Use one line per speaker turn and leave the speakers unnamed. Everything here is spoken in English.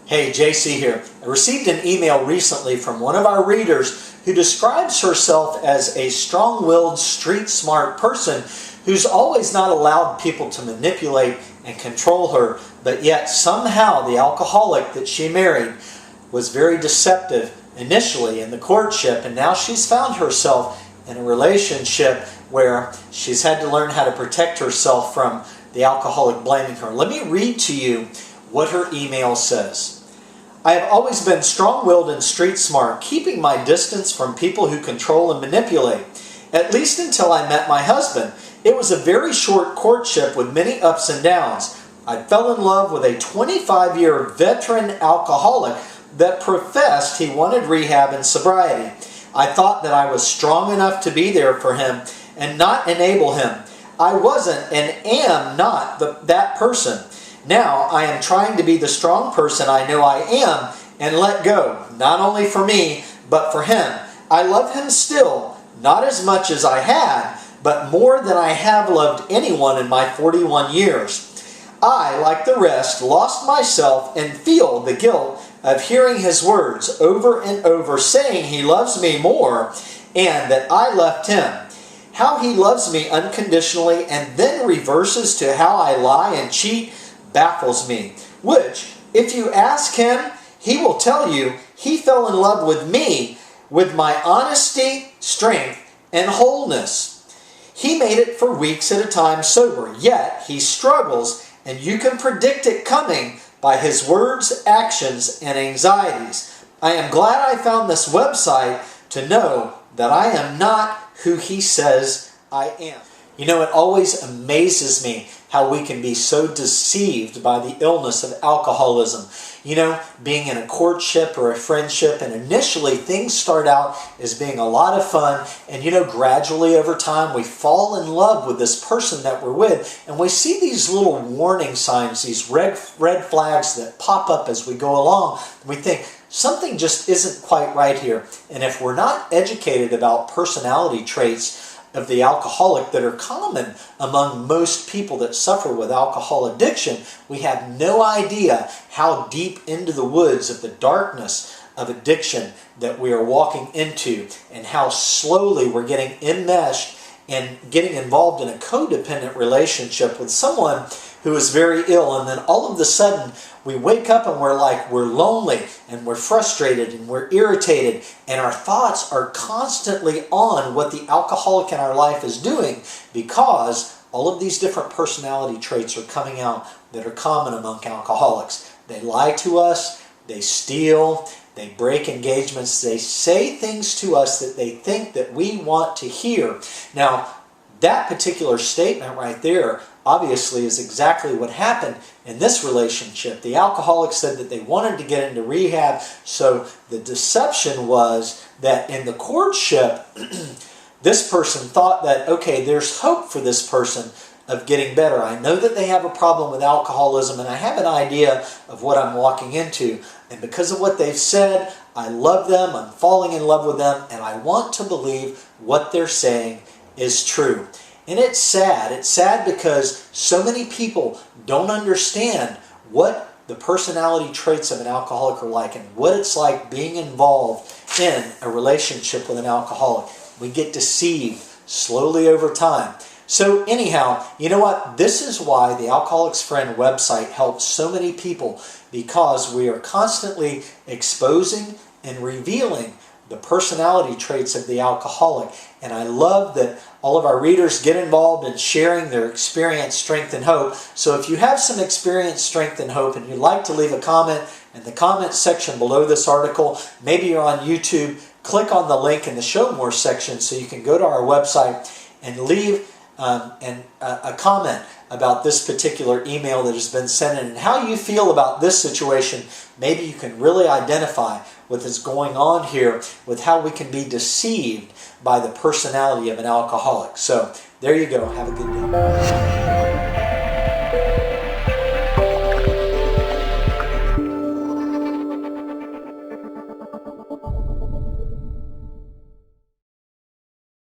Hey, JC here. I received an email recently from one of our readers who describes herself as a strong-willed, street-smart person who's always not allowed people to manipulate and control her, but yet somehow the alcoholic that she married was very deceptive initially in the courtship, and now she's found herself in a relationship where she's had to learn how to protect herself from the alcoholic blaming her. Let me read to you what her email says. I have always been strong-willed and street-smart, keeping my distance from people who control and manipulate, at least until I met my husband. It was a very short courtship with many ups and downs. I fell in love with a 25-year veteran alcoholic that professed he wanted rehab and sobriety. I thought that I was strong enough to be there for him and not enable him. I wasn't and am not that person. Now I am trying to be the strong person I know I am and let go, not only for me, but for him. I love him still, not as much as I had, but more than I have loved anyone in my 41 years. I, like the rest, lost myself and feel the guilt of hearing his words over and over saying he loves me more and that I left him. How he loves me unconditionally and then reverses to how I lie and cheat baffles me, which, if you ask him, he will tell you he fell in love with me, with my honesty, strength, and wholeness. He made it for weeks at a time sober, yet he struggles, and you can predict it coming by his words, actions, and anxieties. I am glad I found this website to know that I am not who he says I am. You know, it always amazes me how we can be so deceived by the illness of alcoholism. You know, being in a courtship or a friendship, and initially things start out as being a lot of fun, and you know, gradually over time we fall in love with this person that we're with, and we see these little warning signs, these red flags that pop up as we go along, and we think, something just isn't quite right here. And if we're not educated about personality traits of the alcoholic that are common among most people that suffer with alcohol addiction, we have no idea how deep into the woods of the darkness of addiction that we are walking into, and how slowly we're getting enmeshed and getting involved in a codependent relationship with someone who is very ill, and then all of a sudden we wake up and we're lonely and we're frustrated and we're irritated, and our thoughts are constantly on what the alcoholic in our life is doing, because all of these different personality traits are coming out that are common among alcoholics. They lie to us, they steal, they break engagements, they say things to us that they think that we want to hear. Now, that particular statement right there obviously is exactly what happened in this relationship. The alcoholic said that they wanted to get into rehab, so the deception was that in the courtship, this person thought that, okay, there's hope for this person of getting better. I know that they have a problem with alcoholism, and I have an idea of what I'm walking into. And because of what they've said, I love them, I'm falling in love with them, and I want to believe what they're saying is true. And it's sad. It's sad because so many people don't understand what the personality traits of an alcoholic are like and what it's like being involved in a relationship with an alcoholic. We get deceived slowly over time. So anyhow, you know what? This is why the Alcoholics Friend website helps so many people, because we are constantly exposing and revealing the personality traits of the alcoholic. And I love that all of our readers get involved in sharing their experience, strength, and hope. So if you have some experience, strength, and hope, and you'd like to leave a comment in the comment section below this article, maybe you're on YouTube, click on the link in the Show More section so you can go to our website and leave a comment about this particular email that has been sent in and how you feel about this situation. Maybe you can really identify what is going on here with how we can be deceived by the personality of an alcoholic. So there you go. Have a good day.